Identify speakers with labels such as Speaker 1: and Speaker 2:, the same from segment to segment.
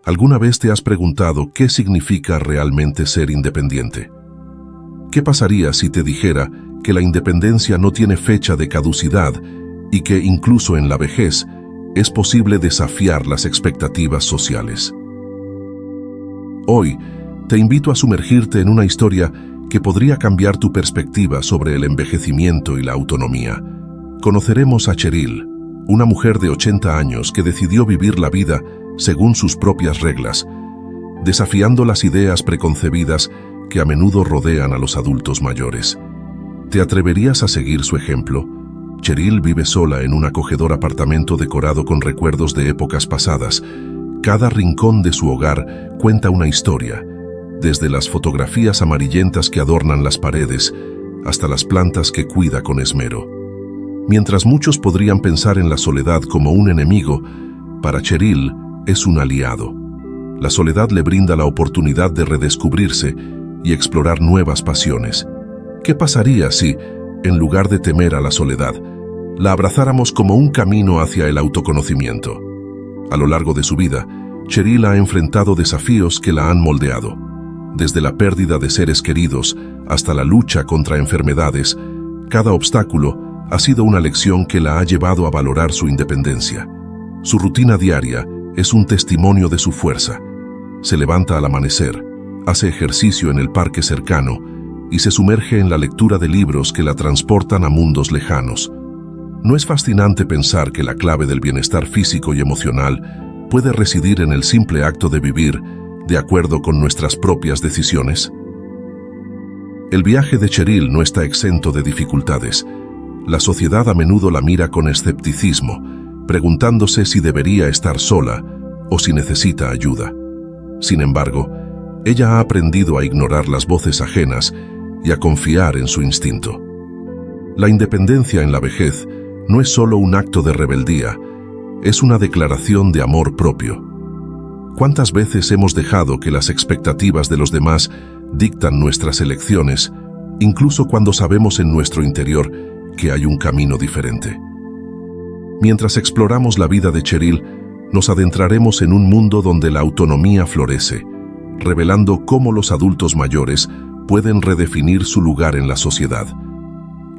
Speaker 1: ¿Alguna vez te has preguntado qué significa realmente ser independiente? ¿Qué pasaría si te dijera que la independencia no tiene fecha de caducidad y que incluso en la vejez es posible desafiar las expectativas sociales? Hoy te invito a sumergirte en una historia que podría cambiar tu perspectiva sobre el envejecimiento y la autonomía. Conoceremos a Cheryl, una mujer de 80 años que decidió vivir la vida según sus propias reglas, desafiando las ideas preconcebidas que a menudo rodean a los adultos mayores. ¿Te atreverías a seguir su ejemplo? Cheryl vive sola en un acogedor apartamento decorado con recuerdos de épocas pasadas. Cada rincón de su hogar cuenta una historia, desde las fotografías amarillentas que adornan las paredes hasta las plantas que cuida con esmero. Mientras muchos podrían pensar en la soledad como un enemigo, para Cheryl es un aliado. La soledad le brinda la oportunidad de redescubrirse y explorar nuevas pasiones. ¿Qué pasaría si, en lugar de temer a la soledad, la abrazáramos como un camino hacia el autoconocimiento? A lo largo de su vida, Cheryl ha enfrentado desafíos que la han moldeado. Desde la pérdida de seres queridos hasta la lucha contra enfermedades, cada obstáculo ha sido una lección que la ha llevado a valorar su independencia. Su rutina diaria es un testimonio de su fuerza. Se levanta al amanecer, hace ejercicio en el parque cercano y se sumerge en la lectura de libros que la transportan a mundos lejanos. ¿No es fascinante pensar que la clave del bienestar físico y emocional puede residir en el simple acto de vivir de acuerdo con nuestras propias decisiones? El viaje de Cheryl no está exento de dificultades. La sociedad a menudo la mira con escepticismo, preguntándose si debería estar sola o si necesita ayuda. Sin embargo, ella ha aprendido a ignorar las voces ajenas y a confiar en su instinto. La independencia en la vejez no es solo un acto de rebeldía, es una declaración de amor propio. ¿Cuántas veces hemos dejado que las expectativas de los demás dictan nuestras elecciones, incluso cuando sabemos en nuestro interior que hay un camino diferente? Mientras exploramos la vida de Cheryl, nos adentraremos en un mundo donde la autonomía florece, revelando cómo los adultos mayores pueden redefinir su lugar en la sociedad.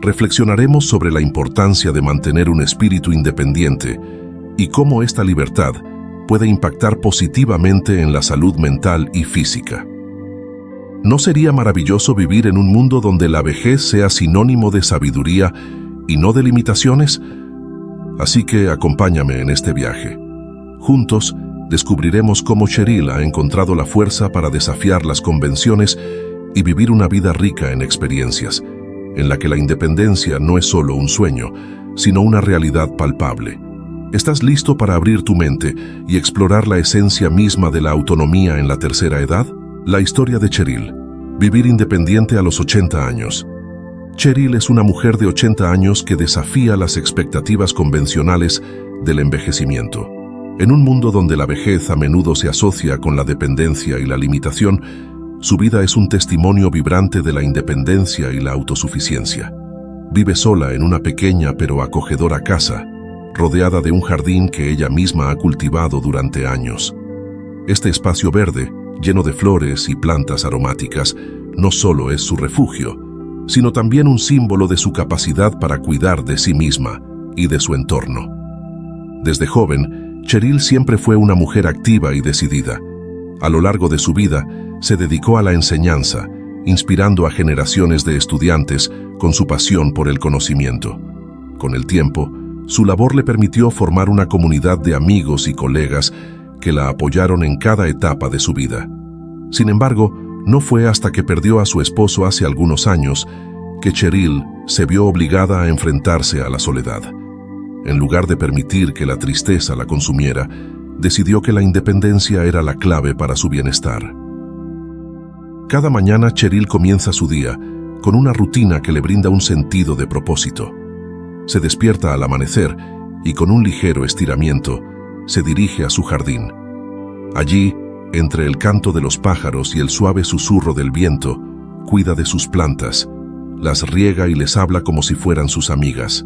Speaker 1: Reflexionaremos sobre la importancia de mantener un espíritu independiente y cómo esta libertad puede impactar positivamente en la salud mental y física. ¿No sería maravilloso vivir en un mundo donde la vejez sea sinónimo de sabiduría y no de limitaciones? Así que acompáñame en este viaje. Juntos descubriremos cómo Cheryl ha encontrado la fuerza para desafiar las convenciones y vivir una vida rica en experiencias, en la que la independencia no es solo un sueño, sino una realidad palpable. ¿Estás listo para abrir tu mente y explorar la esencia misma de la autonomía en la tercera edad? La historia de Cheryl. Vivir independiente a los 80 años. Cheryl es una mujer de 80 años que desafía las expectativas convencionales del envejecimiento. En un mundo donde la vejez a menudo se asocia con la dependencia y la limitación, su vida es un testimonio vibrante de la independencia y la autosuficiencia. Vive sola en una pequeña pero acogedora casa, rodeada de un jardín que ella misma ha cultivado durante años. Este espacio verde, lleno de flores y plantas aromáticas, no solo es su refugio, sino también un símbolo de su capacidad para cuidar de sí misma y de su entorno. Desde joven, Cheryl siempre fue una mujer activa y decidida. A lo largo de su vida, se dedicó a la enseñanza, inspirando a generaciones de estudiantes con su pasión por el conocimiento. Con el tiempo, su labor le permitió formar una comunidad de amigos y colegas que la apoyaron en cada etapa de su vida. Sin embargo, no fue hasta que perdió a su esposo hace algunos años que Cheryl se vio obligada a enfrentarse a la soledad. En lugar de permitir que la tristeza la consumiera, decidió que la independencia era la clave para su bienestar. Cada mañana Cheryl comienza su día con una rutina que le brinda un sentido de propósito. Se despierta al amanecer y con un ligero estiramiento se dirige a su jardín. Allí, entre el canto de los pájaros y el suave susurro del viento, cuida de sus plantas, las riega y les habla como si fueran sus amigas.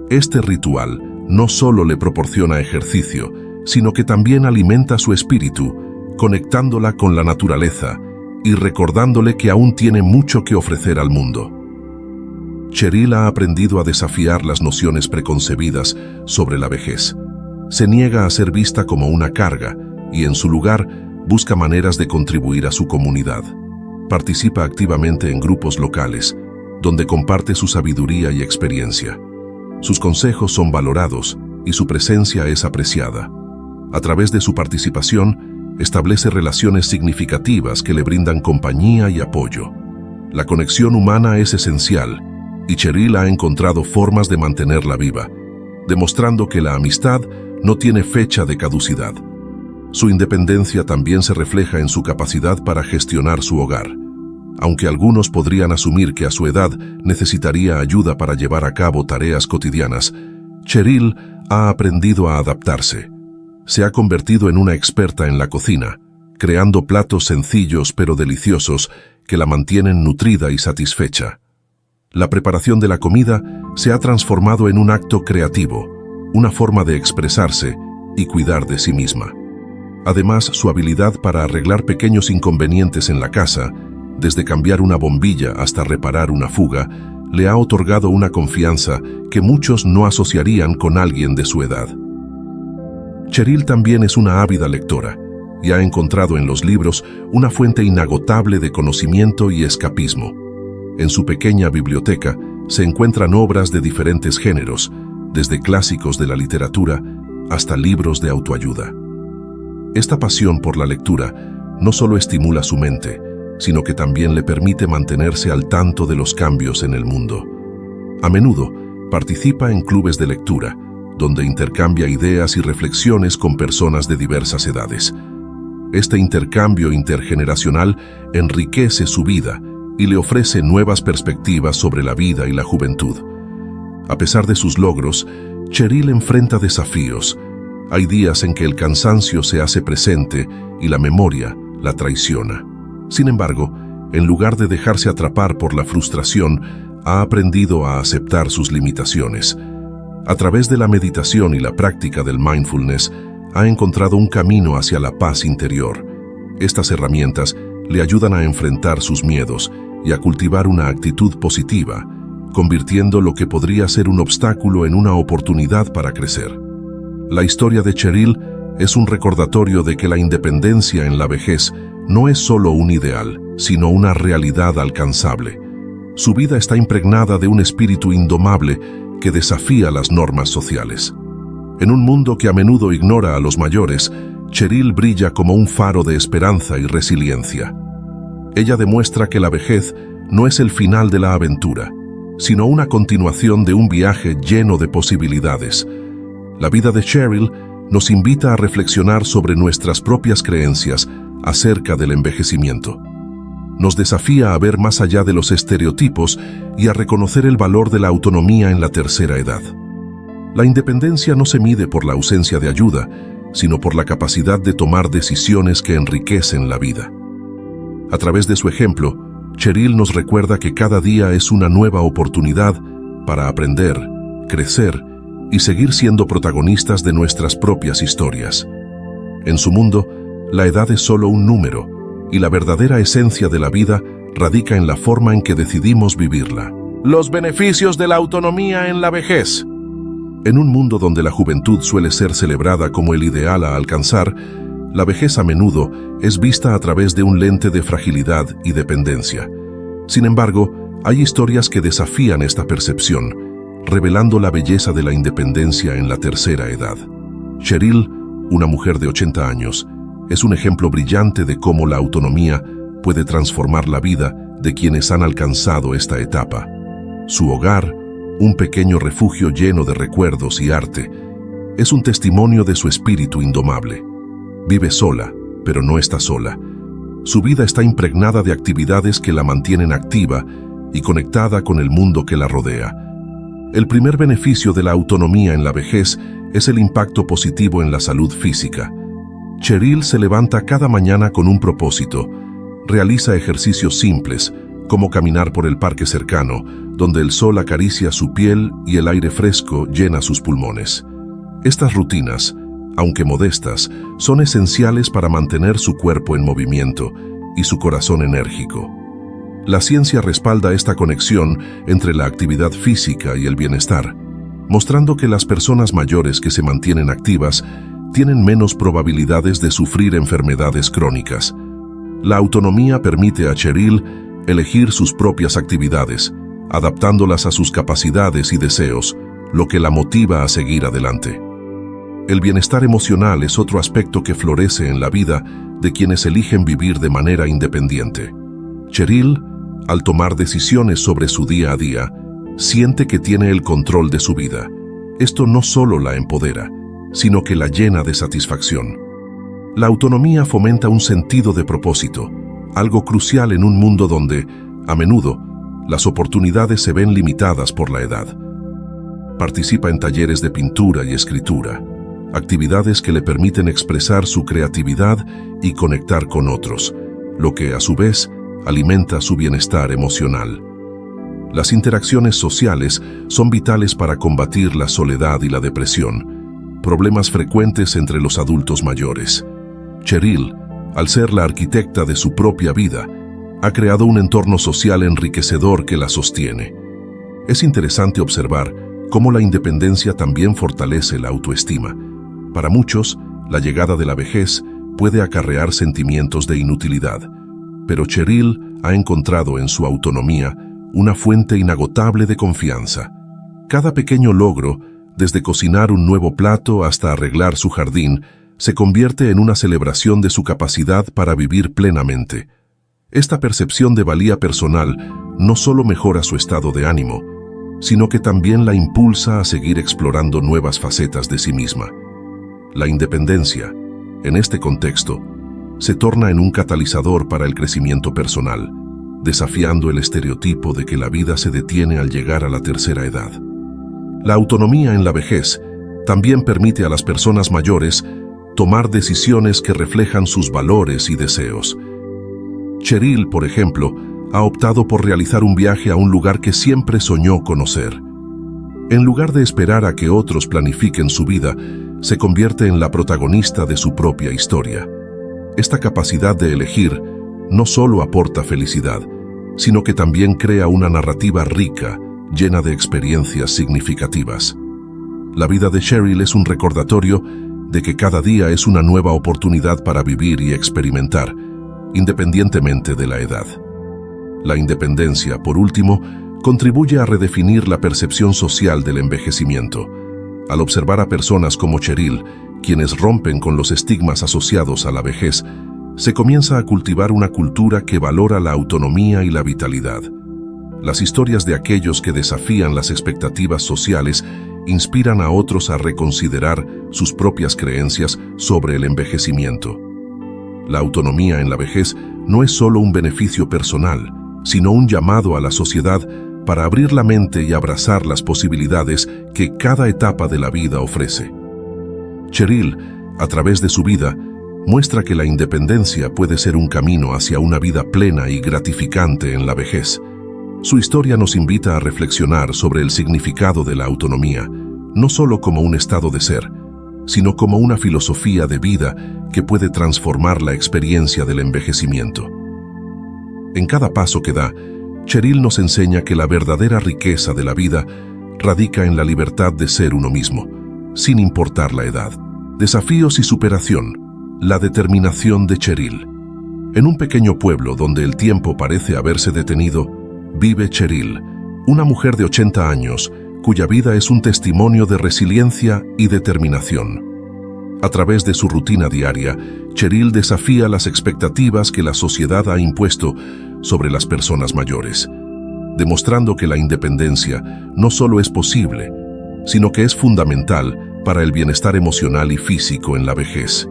Speaker 1: Este ritual no solo le proporciona ejercicio, sino que también alimenta su espíritu, conectándola con la naturaleza y recordándole que aún tiene mucho que ofrecer al mundo. Cheryl ha aprendido a desafiar las nociones preconcebidas sobre la vejez. Se niega a ser vista como una carga y, en su lugar, busca maneras de contribuir a su comunidad. Participa activamente en grupos locales, donde comparte su sabiduría y experiencia. Sus consejos son valorados y su presencia es apreciada. A través de su participación, establece relaciones significativas que le brindan compañía y apoyo. La conexión humana es esencial, y Cheryl ha encontrado formas de mantenerla viva, demostrando que la amistad no tiene fecha de caducidad. Su independencia también se refleja en su capacidad para gestionar su hogar. Aunque algunos podrían asumir que a su edad necesitaría ayuda para llevar a cabo tareas cotidianas, Cheryl ha aprendido a adaptarse. Se ha convertido en una experta en la cocina, creando platos sencillos pero deliciosos que la mantienen nutrida y satisfecha. La preparación de la comida se ha transformado en un acto creativo, una forma de expresarse y cuidar de sí misma. Además, su habilidad para arreglar pequeños inconvenientes en la casa, desde cambiar una bombilla hasta reparar una fuga, le ha otorgado una confianza que muchos no asociarían con alguien de su edad. Cheryl también es una ávida lectora y ha encontrado en los libros una fuente inagotable de conocimiento y escapismo. En su pequeña biblioteca se encuentran obras de diferentes géneros, desde clásicos de la literatura hasta libros de autoayuda. Esta pasión por la lectura no solo estimula su mente, sino que también le permite mantenerse al tanto de los cambios en el mundo. A menudo participa en clubes de lectura, donde intercambia ideas y reflexiones con personas de diversas edades. Este intercambio intergeneracional enriquece su vida y le ofrece nuevas perspectivas sobre la vida y la juventud. A pesar de sus logros, Cheryl enfrenta desafíos. Hay días en que el cansancio se hace presente y la memoria la traiciona. Sin embargo, en lugar de dejarse atrapar por la frustración, ha aprendido a aceptar sus limitaciones. A través de la meditación y la práctica del mindfulness, ha encontrado un camino hacia la paz interior. Estas herramientas le ayudan a enfrentar sus miedos y a cultivar una actitud positiva, convirtiendo lo que podría ser un obstáculo en una oportunidad para crecer. La historia de Cheryl es un recordatorio de que la independencia en la vejez no es solo un ideal, sino una realidad alcanzable. Su vida está impregnada de un espíritu indomable que desafía las normas sociales. En un mundo que a menudo ignora a los mayores, Cheryl brilla como un faro de esperanza y resiliencia. Ella demuestra que la vejez no es el final de la aventura, sino una continuación de un viaje lleno de posibilidades. La vida de Cheryl nos invita a reflexionar sobre nuestras propias creencias acerca del envejecimiento. Nos desafía a ver más allá de los estereotipos y a reconocer el valor de la autonomía en la tercera edad. La independencia no se mide por la ausencia de ayuda, sino por la capacidad de tomar decisiones que enriquecen la vida. A través de su ejemplo, Cheryl nos recuerda que cada día es una nueva oportunidad para aprender, crecer y seguir siendo protagonistas de nuestras propias historias. En su mundo, la edad es solo un número, y la verdadera esencia de la vida radica en la forma en que decidimos vivirla. Los beneficios de la autonomía en la vejez. En un mundo donde la juventud suele ser celebrada como el ideal a alcanzar, la vejez a menudo es vista a través de un lente de fragilidad y dependencia. Sin embargo, hay historias que desafían esta percepción, revelando la belleza de la independencia en la tercera edad. Cheryl, una mujer de 80 años, es un ejemplo brillante de cómo la autonomía puede transformar la vida de quienes han alcanzado esta etapa. Su hogar, un pequeño refugio lleno de recuerdos y arte, es un testimonio de su espíritu indomable. Vive sola, pero no está sola. Su vida está impregnada de actividades que la mantienen activa y conectada con el mundo que la rodea. El primer beneficio de la autonomía en la vejez es el impacto positivo en la salud física. Cheryl se levanta cada mañana con un propósito. Realiza ejercicios simples, como caminar por el parque cercano, donde el sol acaricia su piel y el aire fresco llena sus pulmones. Estas rutinas, aunque modestas, son esenciales para mantener su cuerpo en movimiento y su corazón enérgico. La ciencia respalda esta conexión entre la actividad física y el bienestar, mostrando que las personas mayores que se mantienen activas tienen menos probabilidades de sufrir enfermedades crónicas. La autonomía permite a Cheryl elegir sus propias actividades, adaptándolas a sus capacidades y deseos, lo que la motiva a seguir adelante. El bienestar emocional es otro aspecto que florece en la vida de quienes eligen vivir de manera independiente. Cheryl, al tomar decisiones sobre su día a día, siente que tiene el control de su vida. Esto no solo la empodera, sino que la llena de satisfacción. La autonomía fomenta un sentido de propósito, algo crucial en un mundo donde, a menudo, las oportunidades se ven limitadas por la edad. Participa en talleres de pintura y escritura, actividades que le permiten expresar su creatividad y conectar con otros, lo que, a su vez, alimenta su bienestar emocional. Las interacciones sociales son vitales para combatir la soledad y la depresión, problemas frecuentes entre los adultos mayores. Cheryl, al ser la arquitecta de su propia vida, ha creado un entorno social enriquecedor que la sostiene. Es interesante observar cómo la independencia también fortalece la autoestima. Para muchos, la llegada de la vejez puede acarrear sentimientos de inutilidad, pero Cheryl ha encontrado en su autonomía una fuente inagotable de confianza. Cada pequeño logro, desde cocinar un nuevo plato hasta arreglar su jardín, se convierte en una celebración de su capacidad para vivir plenamente. Esta percepción de valía personal no solo mejora su estado de ánimo, sino que también la impulsa a seguir explorando nuevas facetas de sí misma. La independencia, en este contexto, se torna en un catalizador para el crecimiento personal, desafiando el estereotipo de que la vida se detiene al llegar a la tercera edad. La autonomía en la vejez también permite a las personas mayores tomar decisiones que reflejan sus valores y deseos. Cheryl, por ejemplo, ha optado por realizar un viaje a un lugar que siempre soñó conocer. En lugar de esperar a que otros planifiquen su vida, se convierte en la protagonista de su propia historia. Esta capacidad de elegir no solo aporta felicidad, sino que también crea una narrativa rica, llena de experiencias significativas. La vida de Cheryl es un recordatorio de que cada día es una nueva oportunidad para vivir y experimentar, independientemente de la edad. La independencia, por último, contribuye a redefinir la percepción social del envejecimiento. Al observar a personas como Cheryl, quienes rompen con los estigmas asociados a la vejez, se comienza a cultivar una cultura que valora la autonomía y la vitalidad. Las historias de aquellos que desafían las expectativas sociales inspiran a otros a reconsiderar sus propias creencias sobre el envejecimiento. La autonomía en la vejez no es solo un beneficio personal, sino un llamado a la sociedad para abrir la mente y abrazar las posibilidades que cada etapa de la vida ofrece. Cheryl, a través de su vida, muestra que la independencia puede ser un camino hacia una vida plena y gratificante en la vejez. Su historia nos invita a reflexionar sobre el significado de la autonomía, no solo como un estado de ser, sino como una filosofía de vida que puede transformar la experiencia del envejecimiento. En cada paso que da, Cheryl nos enseña que la verdadera riqueza de la vida radica en la libertad de ser uno mismo, sin importar la edad. Desafíos y superación. La determinación de Cheryl. En un pequeño pueblo donde el tiempo parece haberse detenido, vive Cheryl, una mujer de 80 años, cuya vida es un testimonio de resiliencia y determinación. A través de su rutina diaria, Cheryl desafía las expectativas que la sociedad ha impuesto sobre las personas mayores, demostrando que la independencia no solo es posible, sino que es fundamental para el bienestar emocional y físico en la vejez.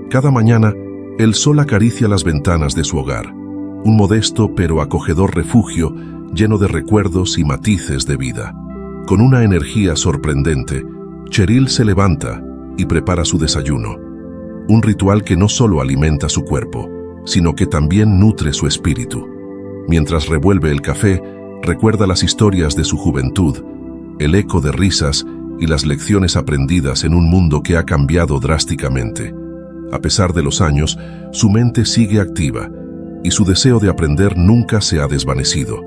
Speaker 1: Cada mañana, el sol acaricia las ventanas de su hogar, un modesto pero acogedor refugio lleno de recuerdos y matices de vida. Con una energía sorprendente, Cheryl se levanta y prepara su desayuno, un ritual que no solo alimenta su cuerpo, sino que también nutre su espíritu. Mientras revuelve el café, recuerda las historias de su juventud, el eco de risas y las lecciones aprendidas en un mundo que ha cambiado drásticamente. A pesar de los años, su mente sigue activa y su deseo de aprender nunca se ha desvanecido.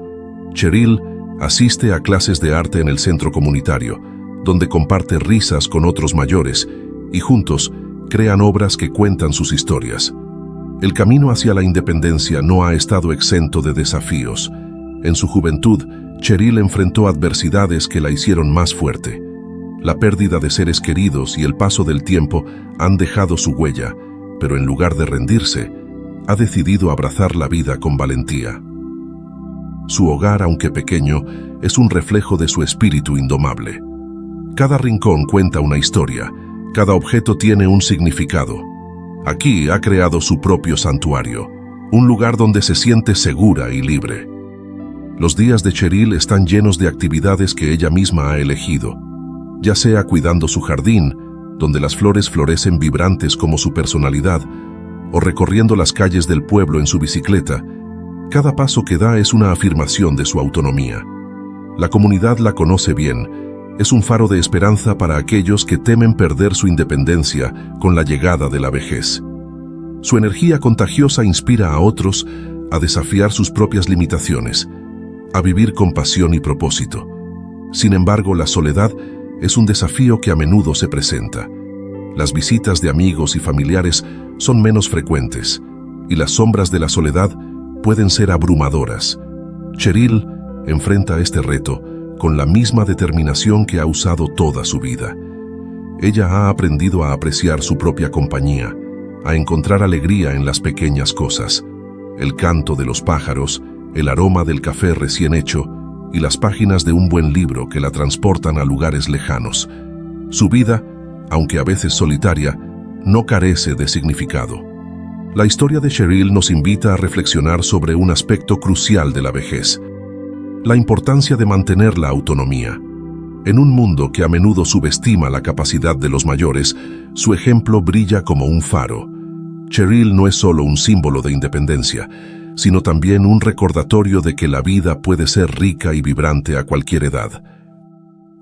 Speaker 1: Cheryl asiste a clases de arte en el centro comunitario, donde comparte risas con otros mayores y juntos crean obras que cuentan sus historias. El camino hacia la independencia no ha estado exento de desafíos. En su juventud, Cheryl enfrentó adversidades que la hicieron más fuerte. La pérdida de seres queridos y el paso del tiempo han dejado su huella, pero en lugar de rendirse, ha decidido abrazar la vida con valentía. Su hogar, aunque pequeño, es un reflejo de su espíritu indomable. Cada rincón cuenta una historia, cada objeto tiene un significado. Aquí ha creado su propio santuario, un lugar donde se siente segura y libre. Los días de Cheryl están llenos de actividades que ella misma ha elegido, ya sea cuidando su jardín, donde las flores florecen vibrantes como su personalidad, o recorriendo las calles del pueblo en su bicicleta. Cada paso que da es una afirmación de su autonomía. La comunidad la conoce bien, es un faro de esperanza para aquellos que temen perder su independencia con la llegada de la vejez. Su energía contagiosa inspira a otros a desafiar sus propias limitaciones, a vivir con pasión y propósito. Sin embargo, la soledad es un desafío que a menudo se presenta. Las visitas de amigos y familiares son menos frecuentes, y las sombras de la soledad pueden ser abrumadoras. Cheryl enfrenta este reto con la misma determinación que ha usado toda su vida. Ella ha aprendido a apreciar su propia compañía, a encontrar alegría en las pequeñas cosas, el canto de los pájaros, el aroma del café recién hecho y las páginas de un buen libro que la transportan a lugares lejanos. Su vida, aunque a veces solitaria, no carece de significado. La historia de Cheryl nos invita a reflexionar sobre un aspecto crucial de la vejez: la importancia de mantener la autonomía. En un mundo que a menudo subestima la capacidad de los mayores, su ejemplo brilla como un faro. Cheryl no es solo un símbolo de independencia, sino también un recordatorio de que la vida puede ser rica y vibrante a cualquier edad.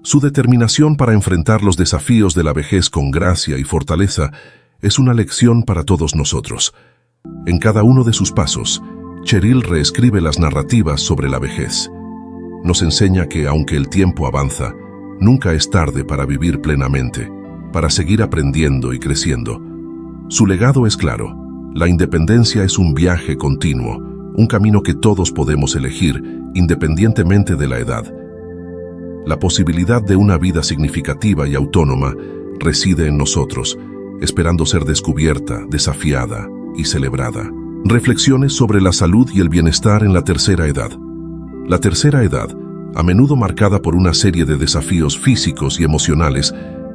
Speaker 1: Su determinación para enfrentar los desafíos de la vejez con gracia y fortaleza es una lección para todos nosotros. En cada uno de sus pasos, Cheryl reescribe las narrativas sobre la vejez. Nos enseña que, aunque el tiempo avanza, nunca es tarde para vivir plenamente, para seguir aprendiendo y creciendo. Su legado es claro: la independencia es un viaje continuo, un camino que todos podemos elegir, independientemente de la edad. La posibilidad de una vida significativa y autónoma reside en nosotros, esperando ser descubierta, desafiada y celebrada. Reflexiones sobre la salud y el bienestar en la tercera edad. La tercera edad, a menudo marcada por una serie de desafíos físicos y emocionales,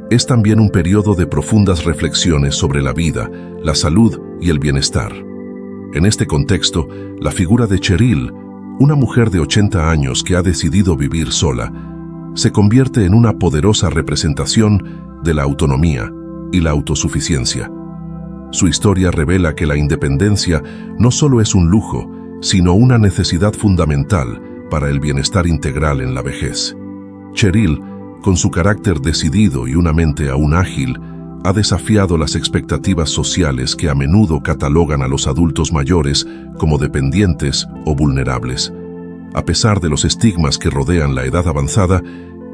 Speaker 1: es también un periodo de profundas reflexiones sobre la vida, la salud y el bienestar. En este contexto, la figura de Cheryl, una mujer de 80 años que ha decidido vivir sola, se convierte en una poderosa representación de la autonomía y la autosuficiencia. Su historia revela que la independencia no solo es un lujo, sino una necesidad fundamental para el bienestar integral en la vejez. Cheryl, con su carácter decidido y una mente aún ágil, ha desafiado las expectativas sociales que a menudo catalogan a los adultos mayores como dependientes o vulnerables. A pesar de los estigmas que rodean la edad avanzada,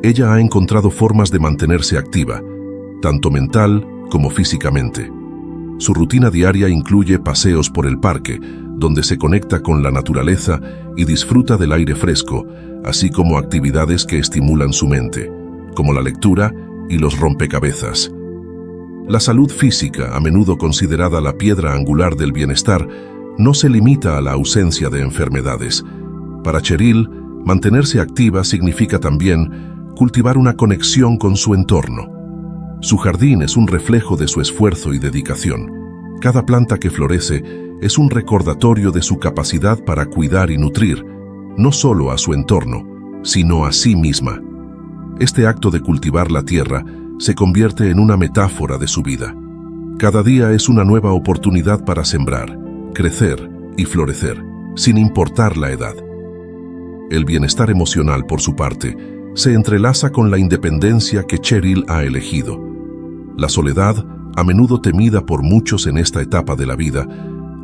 Speaker 1: ella ha encontrado formas de mantenerse activa, tanto mental como físicamente. Su rutina diaria incluye paseos por el parque, donde se conecta con la naturaleza y disfruta del aire fresco, así como actividades que estimulan su mente, como la lectura y los rompecabezas. La salud física, a menudo considerada la piedra angular del bienestar, no se limita a la ausencia de enfermedades. Para Cheryl, mantenerse activa significa también cultivar una conexión con su entorno. Su jardín es un reflejo de su esfuerzo y dedicación. Cada planta que florece es un recordatorio de su capacidad para cuidar y nutrir, no solo a su entorno, sino a sí misma. Este acto de cultivar la tierra se convierte en una metáfora de su vida. Cada día es una nueva oportunidad para sembrar, crecer y florecer, sin importar la edad. El bienestar emocional, por su parte, se entrelaza con la independencia que Cheryl ha elegido. La soledad, a menudo temida por muchos en esta etapa de la vida,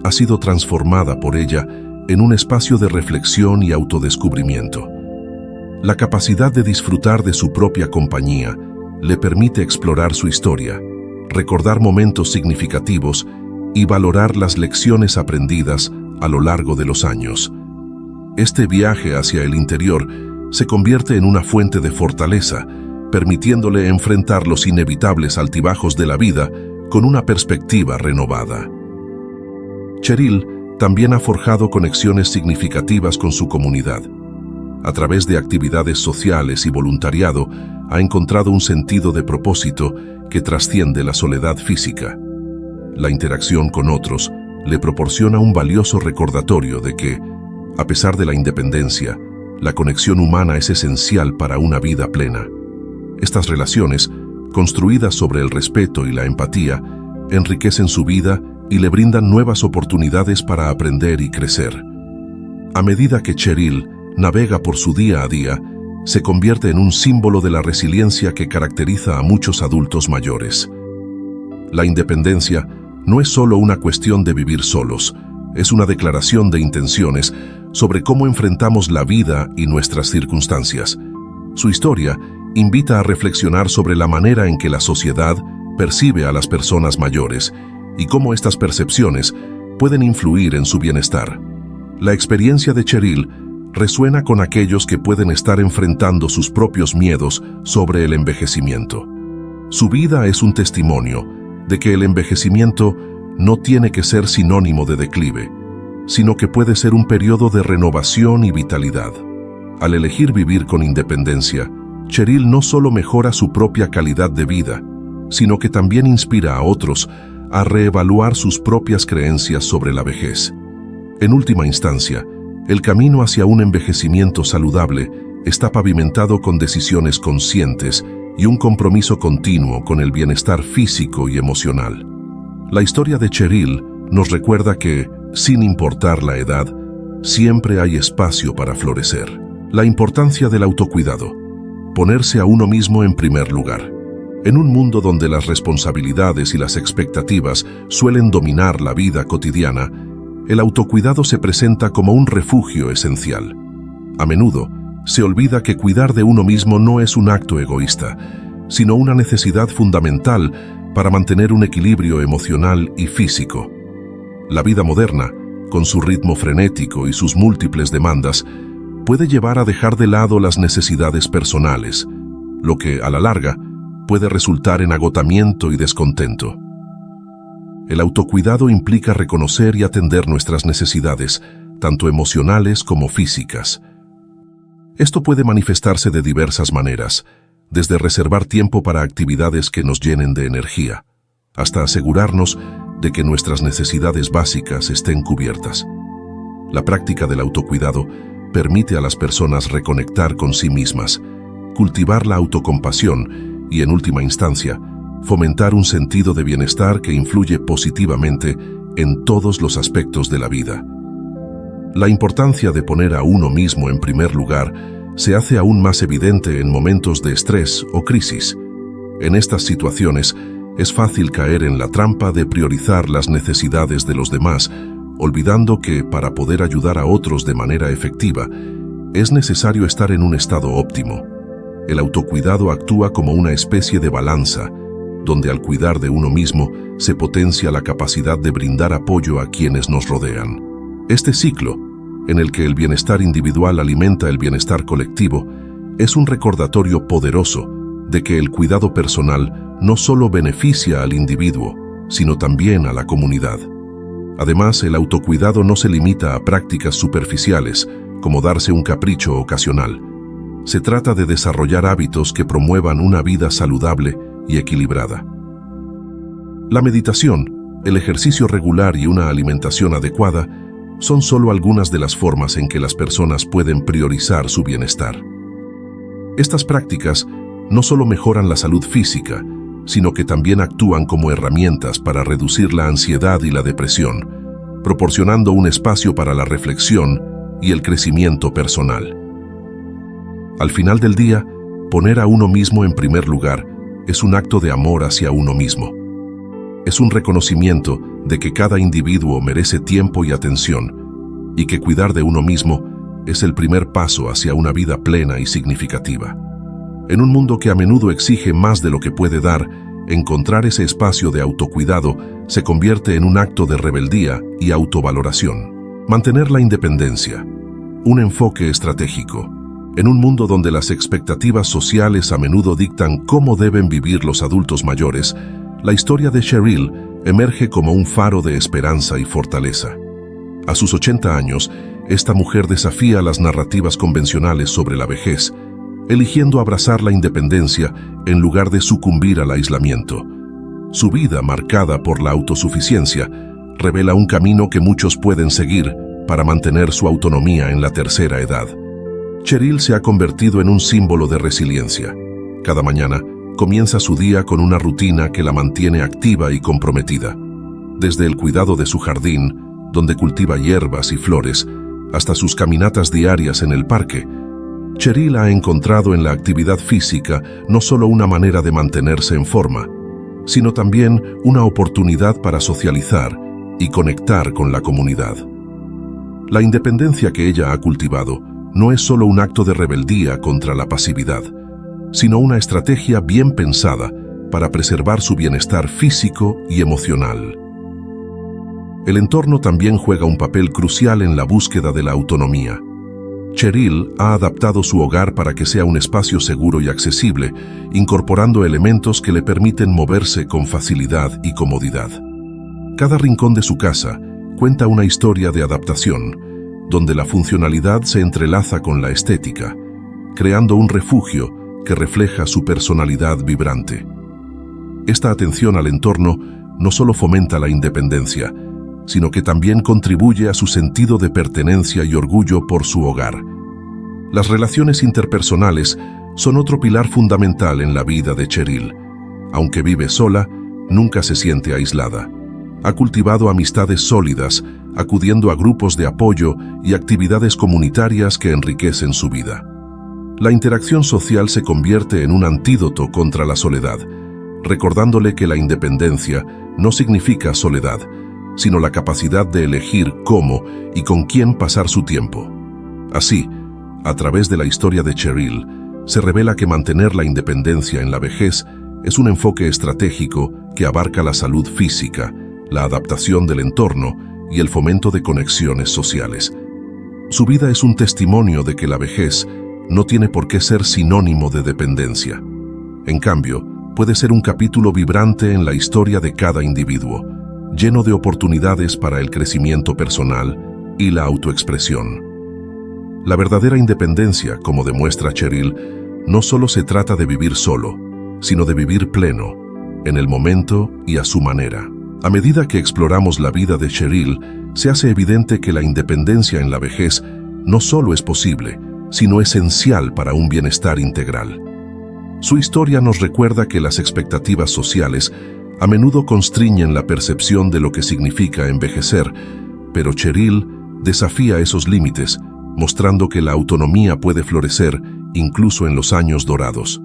Speaker 1: ha sido transformada por ella en un espacio de reflexión y autodescubrimiento. La capacidad de disfrutar de su propia compañía le permite explorar su historia, recordar momentos significativos y valorar las lecciones aprendidas a lo largo de los años. Este viaje hacia el interior se convierte en una fuente de fortaleza, permitiéndole enfrentar los inevitables altibajos de la vida con una perspectiva renovada. Cheryl también ha forjado conexiones significativas con su comunidad. A través de actividades sociales y voluntariado, ha encontrado un sentido de propósito que trasciende la soledad física. La interacción con otros le proporciona un valioso recordatorio de que, a pesar de la independencia, la conexión humana es esencial para una vida plena. Estas relaciones, construidas sobre el respeto y la empatía, enriquecen su vida y le brindan nuevas oportunidades para aprender y crecer. A medida que Cheryl navega por su día a día, se convierte en un símbolo de la resiliencia que caracteriza a muchos adultos mayores. La independencia no es solo una cuestión de vivir solos, es una declaración de intenciones sobre cómo enfrentamos la vida y nuestras circunstancias. Su historia invita a reflexionar sobre la manera en que la sociedad percibe a las personas mayores y cómo estas percepciones pueden influir en su bienestar. La experiencia de Cheryl resuena con aquellos que pueden estar enfrentando sus propios miedos sobre el envejecimiento. Su vida es un testimonio de que el envejecimiento no tiene que ser sinónimo de declive, sino que puede ser un periodo de renovación y vitalidad. Al elegir vivir con independencia, Cheryl no solo mejora su propia calidad de vida, sino que también inspira a otros a reevaluar sus propias creencias sobre la vejez. En última instancia, el camino hacia un envejecimiento saludable está pavimentado con decisiones conscientes y un compromiso continuo con el bienestar físico y emocional. La historia de Cheryl nos recuerda que, sin importar la edad, siempre hay espacio para florecer. La importancia del autocuidado. Ponerse a uno mismo en primer lugar. En un mundo donde las responsabilidades y las expectativas suelen dominar la vida cotidiana, el autocuidado se presenta como un refugio esencial. A menudo, se olvida que cuidar de uno mismo no es un acto egoísta, sino una necesidad fundamental para mantener un equilibrio emocional y físico. La vida moderna, con su ritmo frenético y sus múltiples demandas, puede llevar a dejar de lado las necesidades personales, lo que, a la larga, puede resultar en agotamiento y descontento. El autocuidado implica reconocer y atender nuestras necesidades, tanto emocionales como físicas. Esto puede manifestarse de diversas maneras, desde reservar tiempo para actividades que nos llenen de energía, hasta asegurarnos de que nuestras necesidades básicas estén cubiertas. La práctica del autocuidado permite a las personas reconectar con sí mismas, cultivar la autocompasión y, en última instancia, fomentar un sentido de bienestar que influye positivamente en todos los aspectos de la vida. La importancia de poner a uno mismo en primer lugar se hace aún más evidente en momentos de estrés o crisis. En estas situaciones, es fácil caer en la trampa de priorizar las necesidades de los demás, olvidando que, para poder ayudar a otros de manera efectiva, es necesario estar en un estado óptimo. El autocuidado actúa como una especie de balanza, donde al cuidar de uno mismo se potencia la capacidad de brindar apoyo a quienes nos rodean. Este ciclo, en el que el bienestar individual alimenta el bienestar colectivo, es un recordatorio poderoso de que el cuidado personal no solo beneficia al individuo, sino también a la comunidad. Además, el autocuidado no se limita a prácticas superficiales, como darse un capricho ocasional. Se trata de desarrollar hábitos que promuevan una vida saludable y equilibrada. La meditación, el ejercicio regular y una alimentación adecuada son solo algunas de las formas en que las personas pueden priorizar su bienestar. Estas prácticas no solo mejoran la salud física, sino que también actúan como herramientas para reducir la ansiedad y la depresión, proporcionando un espacio para la reflexión y el crecimiento personal. Al final del día, poner a uno mismo en primer lugar es un acto de amor hacia uno mismo. Es un reconocimiento de que cada individuo merece tiempo y atención, y que cuidar de uno mismo es el primer paso hacia una vida plena y significativa. En un mundo que a menudo exige más de lo que puede dar, encontrar ese espacio de autocuidado se convierte en un acto de rebeldía y autovaloración. Mantener la independencia, un enfoque estratégico. En un mundo donde las expectativas sociales a menudo dictan cómo deben vivir los adultos mayores, la historia de Cheryl emerge como un faro de esperanza y fortaleza. A sus 80 años, esta mujer desafía las narrativas convencionales sobre la vejez, eligiendo abrazar la independencia en lugar de sucumbir al aislamiento. Su vida, marcada por la autosuficiencia, revela un camino que muchos pueden seguir para mantener su autonomía en la tercera edad. Cheryl se ha convertido en un símbolo de resiliencia. Cada mañana comienza su día con una rutina que la mantiene activa y comprometida. Desde el cuidado de su jardín, donde cultiva hierbas y flores, hasta sus caminatas diarias en el parque, Cheryl ha encontrado en la actividad física no solo una manera de mantenerse en forma, sino también una oportunidad para socializar y conectar con la comunidad. La independencia que ella ha cultivado no es solo un acto de rebeldía contra la pasividad, sino una estrategia bien pensada para preservar su bienestar físico y emocional. El entorno también juega un papel crucial en la búsqueda de la autonomía. Cheryl ha adaptado su hogar para que sea un espacio seguro y accesible, incorporando elementos que le permiten moverse con facilidad y comodidad. Cada rincón de su casa cuenta una historia de adaptación, donde la funcionalidad se entrelaza con la estética, creando un refugio que refleja su personalidad vibrante. Esta atención al entorno no solo fomenta la independencia, sino que también contribuye a su sentido de pertenencia y orgullo por su hogar. Las relaciones interpersonales son otro pilar fundamental en la vida de Cheryl. Aunque vive sola, nunca se siente aislada. Ha cultivado amistades sólidas, acudiendo a grupos de apoyo y actividades comunitarias que enriquecen su vida. La interacción social se convierte en un antídoto contra la soledad, recordándole que la independencia no significa soledad, sino la capacidad de elegir cómo y con quién pasar su tiempo. Así, a través de la historia de Cheryl, se revela que mantener la independencia en la vejez es un enfoque estratégico que abarca la salud física, la adaptación del entorno y el fomento de conexiones sociales. Su vida es un testimonio de que la vejez no tiene por qué ser sinónimo de dependencia. En cambio, puede ser un capítulo vibrante en la historia de cada individuo, lleno de oportunidades para el crecimiento personal y la autoexpresión. La verdadera independencia, como demuestra Cheryl, no solo se trata de vivir solo, sino de vivir pleno, en el momento y a su manera. A medida que exploramos la vida de Cheryl, se hace evidente que la independencia en la vejez no solo es posible, sino esencial para un bienestar integral. Su historia nos recuerda que las expectativas sociales a menudo constriñen la percepción de lo que significa envejecer, pero Cheryl desafía esos límites, mostrando que la autonomía puede florecer incluso en los años dorados.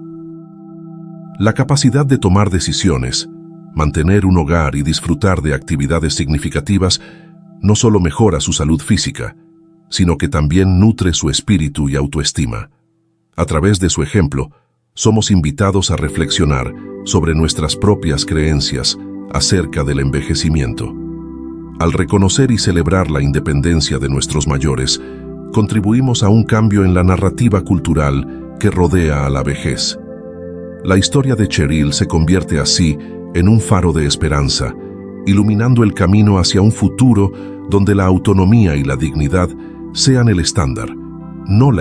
Speaker 1: La capacidad de tomar decisiones, mantener un hogar y disfrutar de actividades significativas no solo mejora su salud física, sino que también nutre su espíritu y autoestima. A través de su ejemplo, somos invitados a reflexionar sobre nuestras propias creencias acerca del envejecimiento. Al reconocer y celebrar la independencia de nuestros mayores, contribuimos a un cambio en la narrativa cultural que rodea a la vejez. La historia de Cheryl se convierte así en un faro de esperanza, iluminando el camino hacia un futuro donde la autonomía y la dignidad sean el estándar, no la